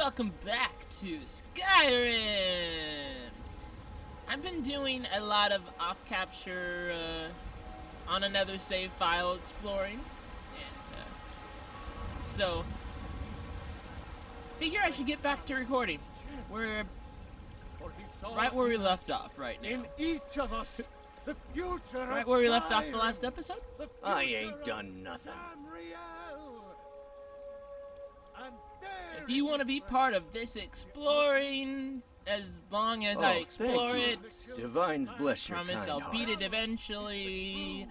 welcome back to Skyrim! I've been doing a lot of off-capture, on another save file exploring, and, so, figure I should get back to recording. We're right where we left off right now. In each of us, the future right where we left off the last episode? I ain't done nothing. If you want to be part of this exploring, as long as I explore it, Divines bless your promise kind I'll heart. beat it eventually.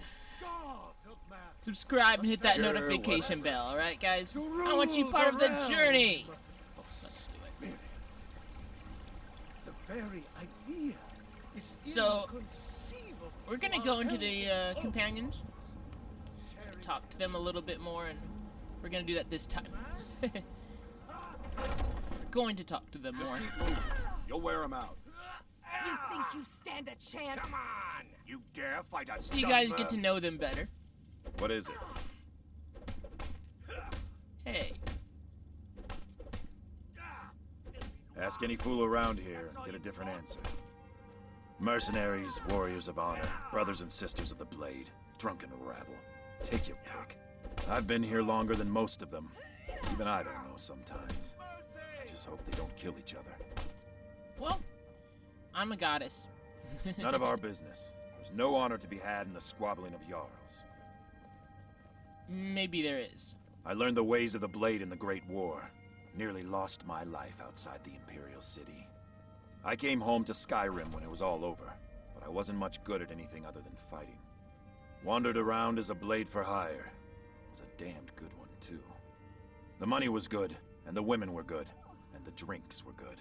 Subscribe and hit that Sure, notification bell, alright guys? I want you part of the journey! Let's do it. The very idea is So, inconceivable. we're gonna go into the companions, talk to them a little bit more, and we're gonna do that this time. Going to talk to them more. Keep moving. You'll wear them out. You think you stand a chance? Come on! You dare fight a So you guys get to know them better. What is it? Hey. Ask any fool around here and get a different answer. Mercenaries, warriors of honor, brothers and sisters of the blade, drunken rabble. Take your pick. I've been here longer than most of them. Even I don't know sometimes. I just hope they don't kill each other. Well, I'm a goddess. None of our business. There's no honor to be had in the squabbling of Jarls. Maybe there is. I learned the ways of the blade in the Great War. Nearly lost my life outside the Imperial City. I came home to Skyrim when it was all over, but I wasn't much good at anything other than fighting. Wandered around as a blade for hire. Was a damned good one, too. The money was good, and the women were good, and the drinks were good.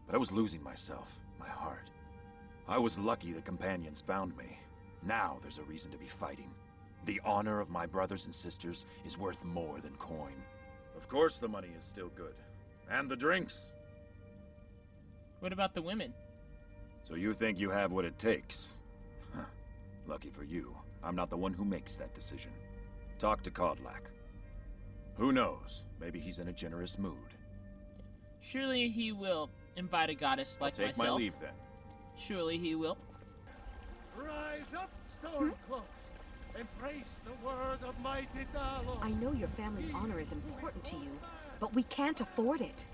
But I was losing myself, my heart. I was lucky the companions found me. Now there's a reason to be fighting. The honor of my brothers and sisters is worth more than coin. Of course the money is still good. And the drinks. What about the women? So you think you have what it takes? Huh. Lucky for you, I'm not the one who makes that decision. Talk to Kodlak. Who knows? Maybe he's in a generous mood. Surely he will invite a goddess like I'll take myself. my leave then. Surely he will. Rise up, Stormcloaks. Embrace the word of mighty Talos. I know your family's honor is important to you, but we can't afford it.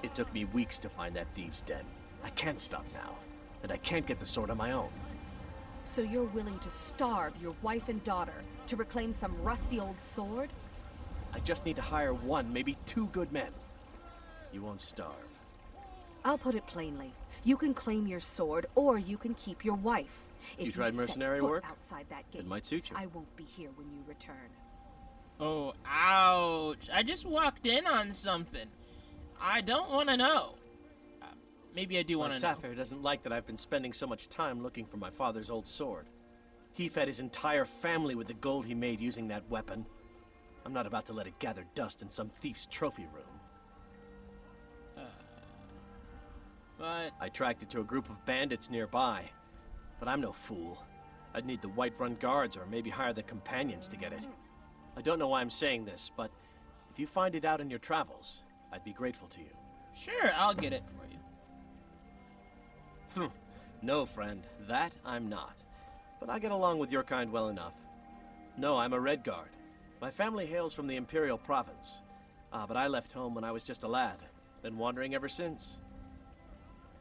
It took me weeks to find that thieves' den. I can't stop now, and I can't get the sword on my own. So you're willing to starve your wife and daughter to reclaim some rusty old sword? I just need to hire one, maybe two good men. You won't starve. I'll put it plainly. You can claim your sword, or you can keep your wife. If You tried set mercenary foot work? outside that gate, It might suit you. I won't be here when you return. Oh, ouch. I just walked in on something. I don't want to know. Maybe I do want to know. Sapphire doesn't like that I've been spending so much time looking for my father's old sword. He fed his entire family with the gold he made using that weapon. I'm not about to let it gather dust in some thief's trophy room. But I tracked it to a group of bandits nearby. But I'm no fool. I'd need the Whiterun guards or maybe hire the companions to get it. I don't know why I'm saying this, but if you find it out in your travels, I'd be grateful to you. sure, I'll get it for you. No, friend, that I'm not. But I get along with your kind well enough. No, I'm a Red Guard. My family hails from the Imperial Province. But I left home when I was just a lad. Been wandering ever since.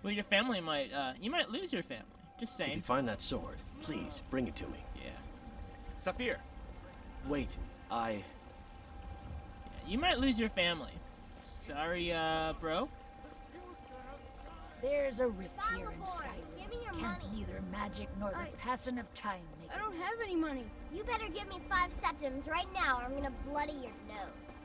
Well, your family might, you might lose your family. Just If you saying. find that sword, please bring it to me. Yeah. Saphir! Wait, Yeah, you might lose your family. Sorry, bro. There's a rift here in Give Skyrim. me your Can't money. neither magic nor the passing of time make I it. don't have any money. You better give me 5 septims right now or I'm gonna bloody your nose.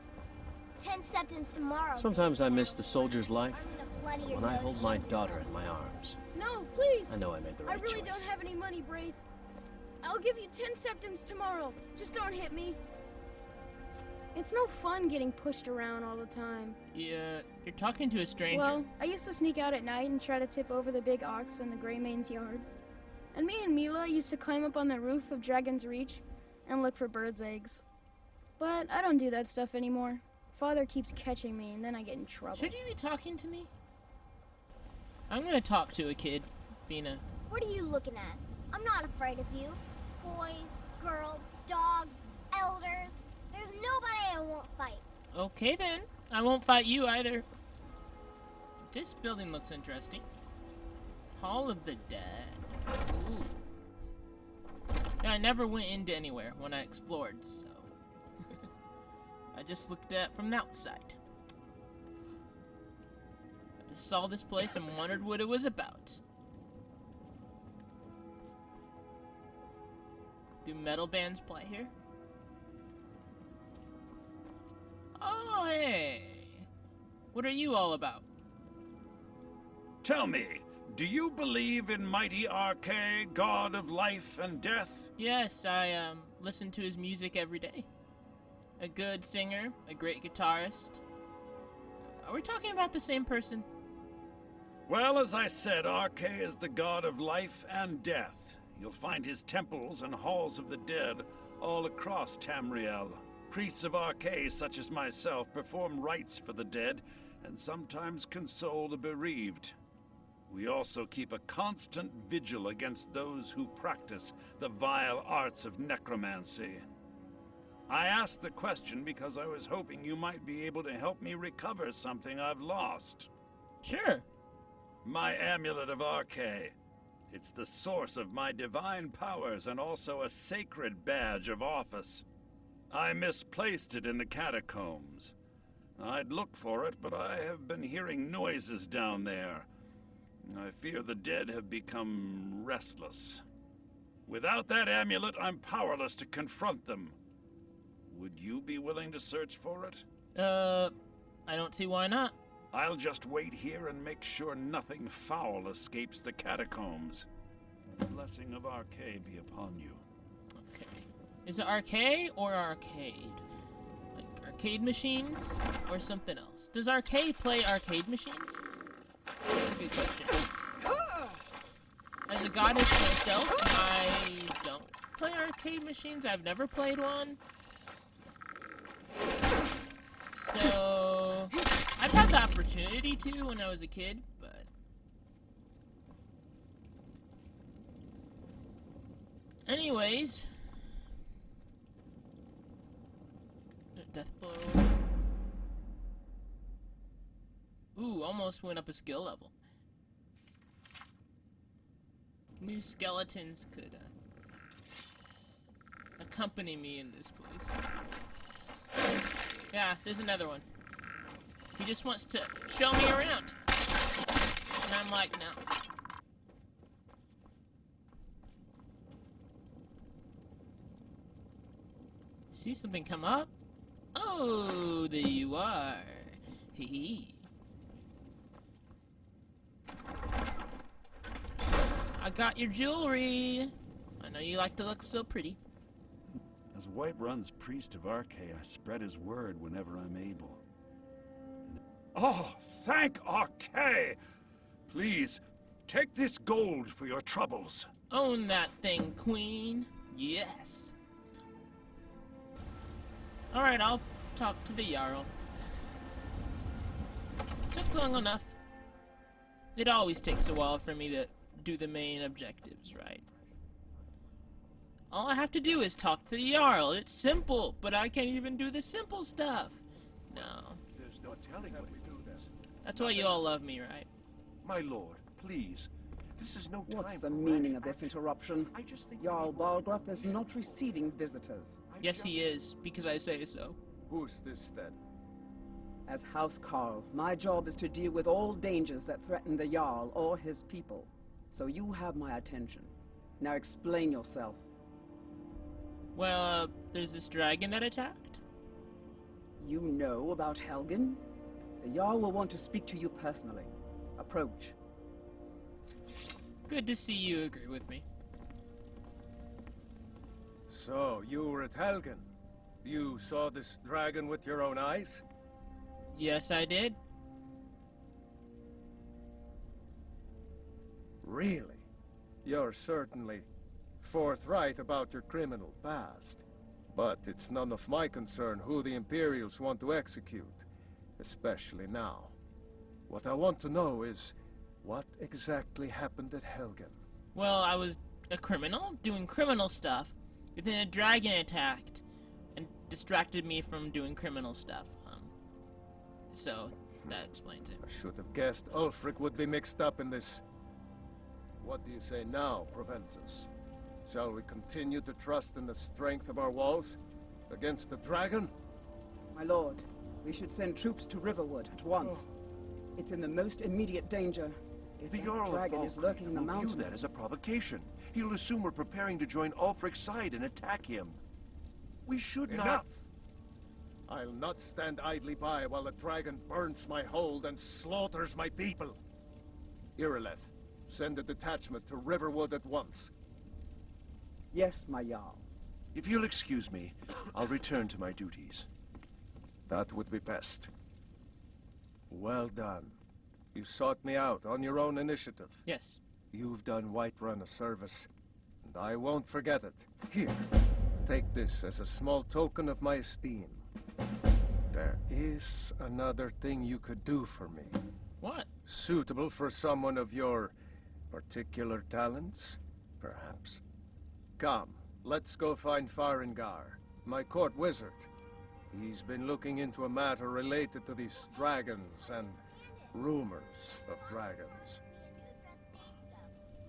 10 septims tomorrow. sometimes I miss the soldier's life I'm gonna bloody your when I nose hold my even daughter more. in my arms. No, please. I know I made the I right really choice. don't have any money, Braith. I'll give you 10 septims tomorrow. Just don't hit me. It's no fun getting pushed around all the time. Yeah, you're talking to a stranger. Well, I used to sneak out at night and try to tip over the big ox in the Greymane's yard. And me and Mila used to climb up on the roof of Dragon's Reach and look for birds' eggs. But I don't do that stuff anymore. Father keeps catching me, and then I get in trouble. Should you be talking to me? I'm gonna talk to a kid, Bina. What are you looking at? I'm not afraid of you. Boys, girls, dogs, elders. There's nobody I won't fight. Okay then. I won't fight you either. This building looks interesting. Hall of the Dead. Ooh. Yeah, I never went into anywhere when I explored, so... I just looked at from the outside. I just saw this place and wondered what it was about. Do metal bands play here? Oh, hey! What are you all about? Tell me, do you believe in mighty Rk, god of life and death? Yes, I listen to his music every day. A good singer, a great guitarist. Are we talking about the same person? Well, as I said, Rk is the god of life and death. You'll find his temples and halls of the dead all across Tamriel. Priests of Rk, such as myself, perform rites for the dead and sometimes console the bereaved. We also keep a constant vigil against those who practice the vile arts of necromancy. I asked the question because I was hoping you might be able to help me recover something I've lost. Sure. My Amulet of Rk. It's the source of my divine powers and also a sacred badge of office. I misplaced it in the catacombs. I'd look for it, but I have been hearing noises down there. I fear the dead have become restless. Without that amulet, I'm powerless to confront them. Would you be willing to search for it? I don't see why not. I'll just wait here and make sure nothing foul escapes the catacombs. The blessing of Rk be upon you. Okay. Is it Rk or arcade? Like arcade machines or something else? Does Rk play arcade machines? That's a good question. As a goddess myself, I don't play arcade machines. I've never played one. So, I've had the opportunity to when I was a kid, but... Anyways... Death blow... Ooh, almost went up a skill level. New skeletons could accompany me in this place. Yeah, there's another one. He just wants to show me around. And I'm like, no. See something come up? Oh, there you are. Hee hee. I got your jewelry. I know you like to look so pretty. As Whiterun's priest of Rk, I spread his word whenever I'm able. Oh, thank Rk! Please, take this gold for your troubles. Own that thing, queen. Yes. Alright, I'll talk to the Jarl. Took long enough. It always takes a while for me to do the main objectives, right? All I have to do is talk to the Jarl. It's simple, but I can't even do the simple stuff. No. There's no telling when we do this. That's why you all love me, right? My lord, please. This is no time. What's the for meaning rash of this action. interruption? I just think Jarl Balgrup is not receiving visitors. Yes, he is, because I say so. Who's this then? As House Carl, my job is to deal with all dangers that threaten the Jarl or his people. So you have my attention. Now explain yourself. Well, there's this dragon that attacked? You know about Helgen? The Jarl will want to speak to you personally. Approach. Good to see you agree with me. So, you were at Helgen. You saw this dragon with your own eyes? Yes, I did. Really? You're certainly forthright about your criminal past. But it's none of my concern who the Imperials want to execute, especially now. What I want to know is, what exactly happened at Helgen? Well, I was a criminal, doing criminal stuff, and then a dragon attacked and distracted me from doing criminal stuff. So, that explains it. I should have guessed Ulfric would be mixed up in this. What do you say now, Proventus? Shall we continue to trust in the strength of our walls against the dragon? My lord, we should send troops to Riverwood at once. It's in the most immediate danger. If The that Jarl of dragon is lurking in the will mountains. view that as a provocation. He'll assume we're preparing to join Ulfric's side and attack him. We should Enough! not... I'll not stand idly by while the dragon burns my hold and slaughters my people. Irileth, send a detachment to Riverwood at once. Yes, my Jarl. If you'll excuse me, I'll return to my duties. That would be best. Well done. You sought me out on your own initiative. Yes. You've done Whiterun a service, and I won't forget it. Here, take this as a small token of my esteem. There is another thing you could do for me. What? Suitable for someone of your particular talents, perhaps. Come, let's go find Farengar, my court wizard. He's been looking into a matter related to these dragons and rumors of dragons.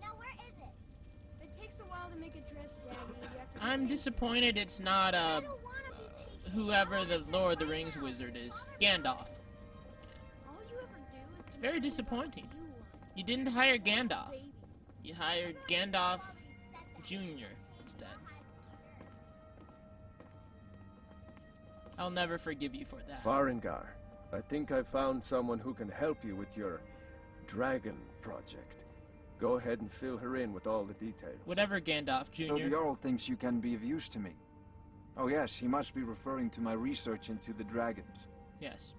Now where is it? It takes a while to make a dress, Daddy. You have to I'm disappointed it's not, I don't want to be patient. whoever the Lord of the Rings wizard is. Gandalf. All you ever do is It's very disappointing. You didn't hire Gandalf. You hired Gandalf Jr. instead. I'll never forgive you for that. Farengar, I think I found someone who can help you with your dragon project. Go ahead and fill her in with all the details. Whatever, Gandalf Jr. So the Jarl thinks you can be of use to me. Oh yes, he must be referring to my research into the dragons. Yes.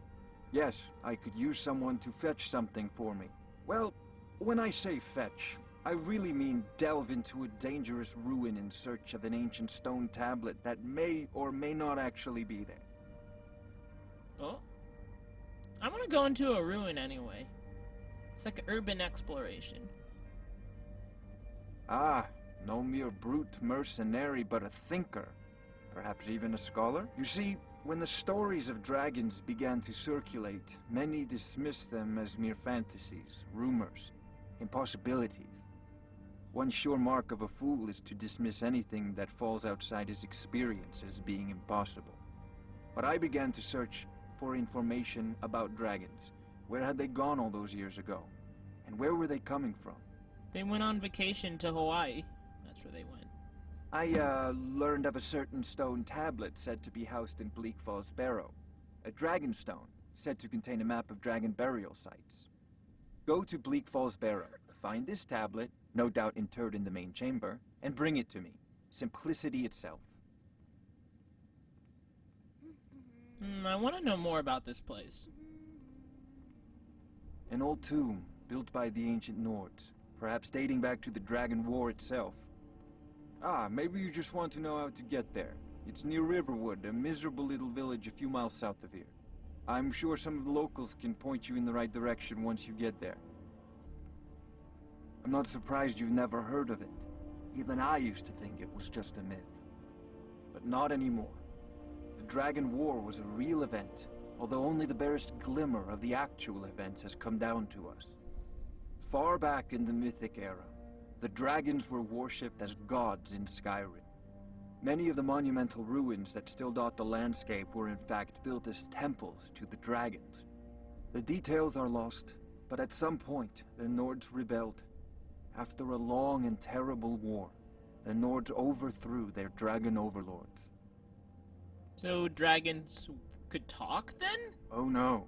Yes, I could use someone to fetch something for me. Well, when I say fetch, I really mean delve into a dangerous ruin in search of an ancient stone tablet that may or may not actually be there. Oh? I want to go into a ruin anyway. It's like urban exploration. Ah, no mere brute mercenary, but a thinker. Perhaps even a scholar? You see, when the stories of dragons began to circulate, many dismissed them as mere fantasies, rumors, impossibilities. One sure mark of a fool is to dismiss anything that falls outside his experience as being impossible. But I began to search for information about dragons. Where had they gone all those years ago? And where were they coming from? They went on vacation to Hawaii. That's where they went. I learned of a certain stone tablet said to be housed in Bleak Falls Barrow. A dragon stone, said to contain a map of dragon burial sites. Go to Bleak Falls Barrow, find this tablet, no doubt interred in the main chamber, and bring it to me. Simplicity itself. I want to know more about this place. An old tomb, built by the ancient Nords, perhaps dating back to the Dragon War itself. Ah, maybe you just want to know how to get there. It's near Riverwood, a miserable little village a few miles south of here. I'm sure some of the locals can point you in the right direction once you get there. I'm not surprised you've never heard of it. Even I used to think it was just a myth. But not anymore. The Dragon War was a real event, although only the barest glimmer of the actual events has come down to us. Far back in the Mythic era, the dragons were worshipped as gods in Skyrim. Many of the monumental ruins that still dot the landscape were in fact built as temples to the dragons. The details are lost, but at some point the Nords rebelled. After a long and terrible war, the Nords overthrew their dragon overlords. So dragons could talk then? Oh no.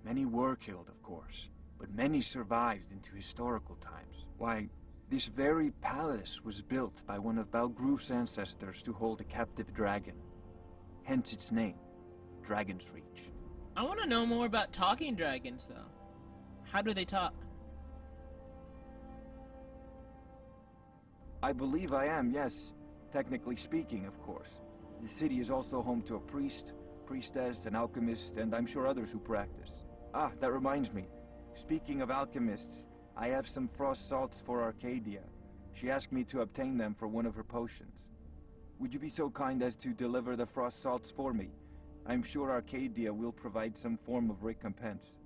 Many were killed, of course, but many survived into historical times. Why, this very palace was built by one of Balgruf's ancestors to hold a captive dragon. Hence its name, Dragon's Reach. I want to know more about talking dragons, though. How do they talk? I believe I am, yes. Technically speaking, of course. The city is also home to a priest, priestess, an alchemist, and I'm sure others who practice. Ah, that reminds me. Speaking of alchemists, I have some frost salts for Arcadia. She asked me to obtain them for one of her potions. Would you be so kind as to deliver the frost salts for me? I'm sure Arcadia will provide some form of recompense.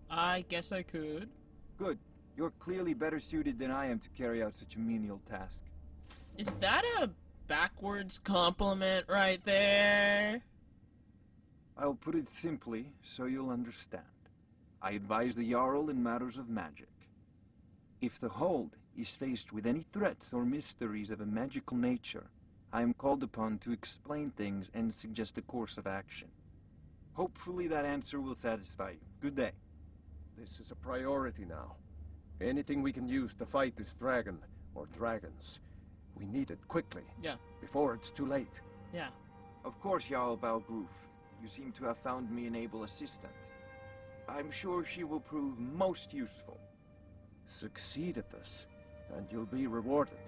I guess I could. Good. You're clearly better suited than I am to carry out such a menial task. Is that a backwards compliment right there? I'll put it simply so you'll understand. I advise the Jarl in matters of magic. If the Hold is faced with any threats or mysteries of a magical nature, I am called upon to explain things and suggest a course of action. Hopefully that answer will satisfy you. Good day. This is a priority now. Anything we can use to fight this dragon, or dragons, we need it quickly. Yeah. Before it's too late. Yeah. Of course, Jarl Balgroof. You seem to have found me an able assistant. I'm sure she will prove most useful. Succeed at this, and you'll be rewarded.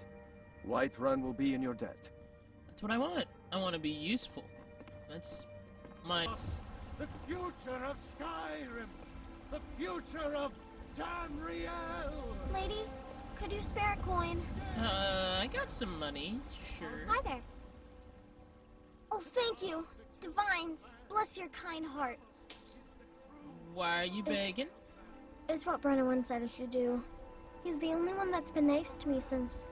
Whiterun will be in your debt. That's what I want. I want to be useful. That's my... The future of Skyrim! The future of Tamriel! Lady, could you spare a coin? I got some money, sure. Hi there. Oh, thank you. Divines, bless your kind heart. Why are you begging? It's what Brennan said I should do. He's the only one that's been nice to me since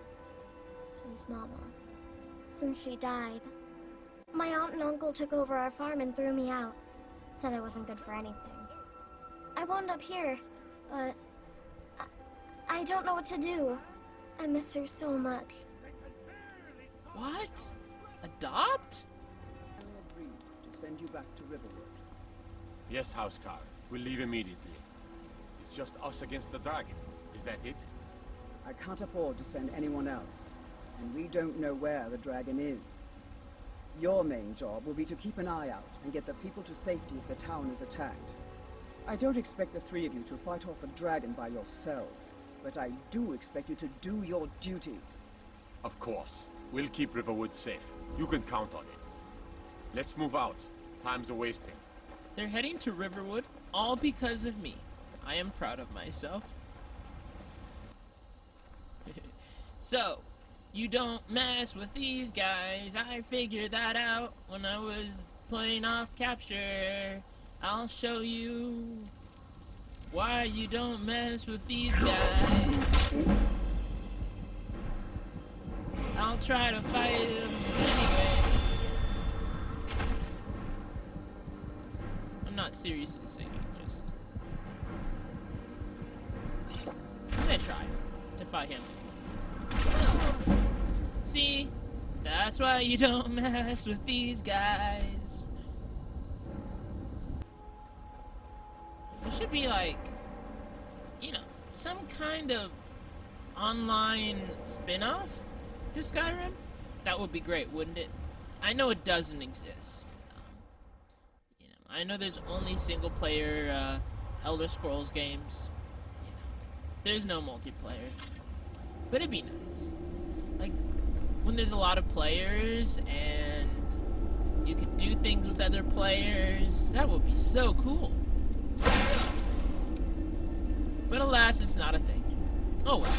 Mama. Since she died. My aunt and uncle took over our farm and threw me out. Said I wasn't good for anything. I wound up here, but I don't know what to do. I miss her so much. What? Adopt? I agreed to send you back to Riverwood. Yes, Housecarl. We'll leave immediately. It's just us against the dragon. Is that it? I can't afford to send anyone else, and we don't know where the dragon is. Your main job will be to keep an eye out and get the people to safety if the town is attacked. I don't expect the three of you to fight off the dragon by yourselves, but I do expect you to do your duty. Of course. We'll keep Riverwood safe. You can count on it. Let's move out. Time's a-wasting. They're heading to Riverwood, all because of me. I am proud of myself. So, you don't mess with these guys. I figured that out when I was playing off capture. I'll show you why you don't mess with these guys. I'll try to fight them anyway. I'm not seriously singing, just... I'm gonna try to fight him. See? That's why you don't mess with these guys. There should be like, you know, some kind of online spin-off to Skyrim. That would be great, wouldn't it? I know it doesn't exist. You know, I know there's only single-player Elder Scrolls games. You know, there's no multiplayer, but it'd be nice. Like when there's a lot of players and you could do things with other players. That would be so cool. But alas, it's not a thing. Oh well.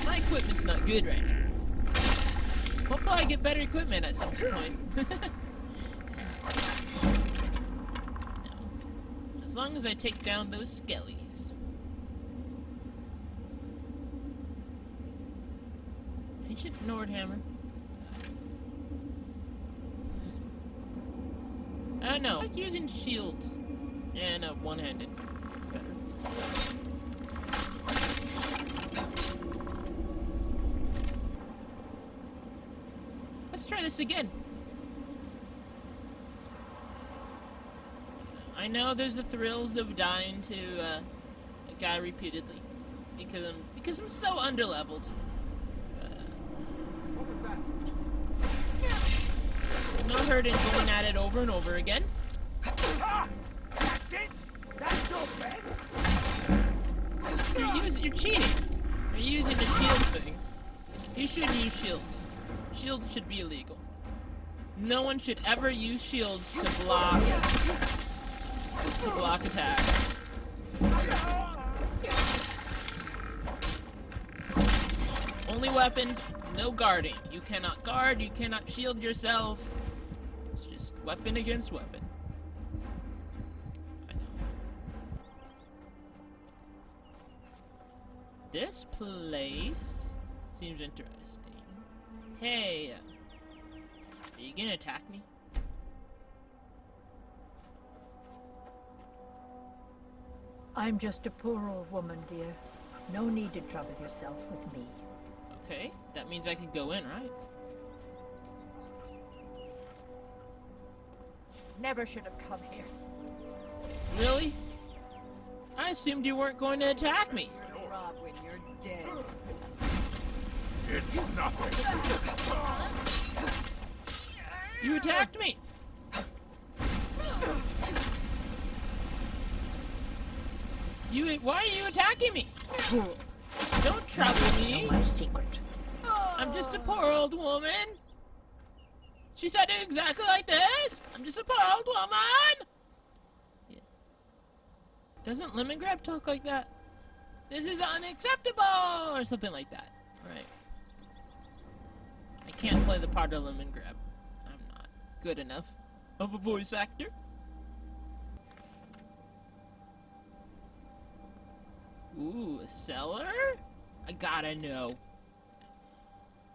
My equipment's not good right now. Hopefully I get better equipment at some point. As long as I take down those skellies. Ancient Nordhammer. I don't know. I like using shields and one-handed better. Let's try this again. I know there's the thrills of dying to a guy repeatedly because I'm so underleveled. What was that? No hurt in going at it over and over again. Ah! That's it? That's your best? You're cheating. You're using the shield thing. You shouldn't use shields. Shields should be illegal. No one should ever use shields to block attacks. Only weapons, no guarding. You cannot guard, you cannot shield yourself. It's just weapon against weapon. I know. This place seems interesting. Hey, are you gonna attack me? I'm just a poor old woman, dear. No need to trouble yourself with me. Okay, that means I can go in, right? Never should have come here. Really? I assumed you weren't going to attack me. Rob, when you're dead. It's nothing. You attacked me. Why are you attacking me? Don't trouble me. Know my secret. I'm just a poor old woman. She said it exactly like this. I'm just a poor old woman. Yeah. Doesn't Lemongrab talk like that? This is unacceptable, or something like that. Right. I can't play the part of Lemongrab. I'm not good enough of a voice actor. Ooh, a cellar? I gotta know.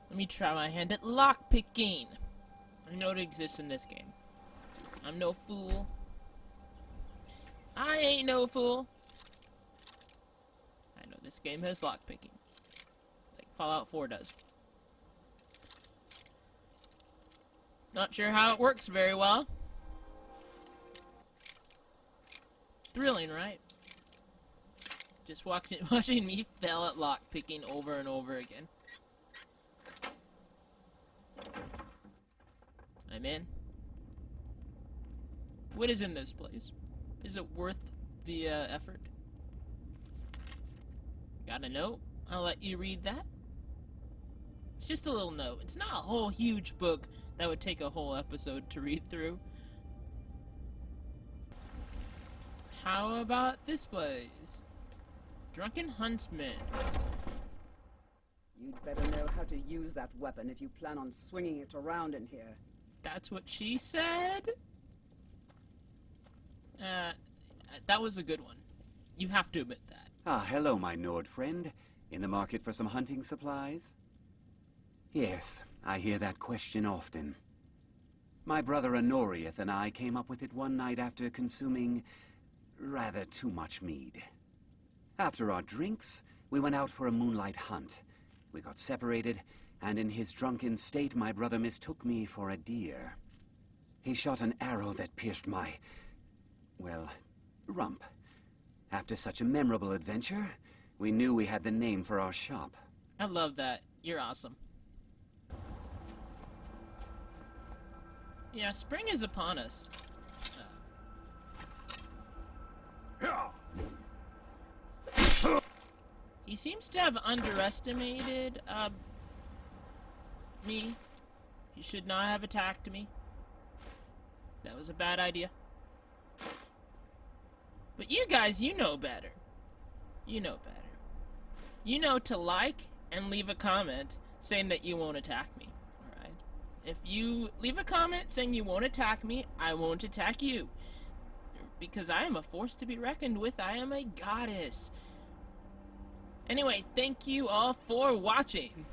Let me try my hand at lockpicking. I know it exists in this game. I'm no fool. I ain't no fool. I know this game has lockpicking. Like Fallout 4 does. Not sure how it works very well. Thrilling, right? Just watching me fail at lockpicking over and over again. I'm in. What is in this place? Is it worth the effort? Got a note? I'll let you read that. It's just a little note. It's not a whole huge book that would take a whole episode to read through. How about this place? Drunken Huntsman. You'd better know how to use that weapon if you plan on swinging it around in here. That's what she said? That was a good one. You have to admit that. Ah, hello, my Nord friend. In the market for some hunting supplies? Yes, I hear that question often. My brother Honorius and I came up with it one night after consuming rather too much mead. After our drinks, we went out for a moonlight hunt. We got separated, and in his drunken state, my brother mistook me for a deer. He shot an arrow that pierced my, well, rump. After such a memorable adventure, we knew we had the name for our shop. I love that. You're awesome. Yeah, spring is upon us. He seems to have underestimated, me. He should not have attacked me. That was a bad idea. But you guys, you know better. You know better. You know to like and leave a comment saying that you won't attack me. Alright? If you leave a comment saying you won't attack me, I won't attack you. Because I am a force to be reckoned with. I am a goddess. Anyway, thank you all for watching.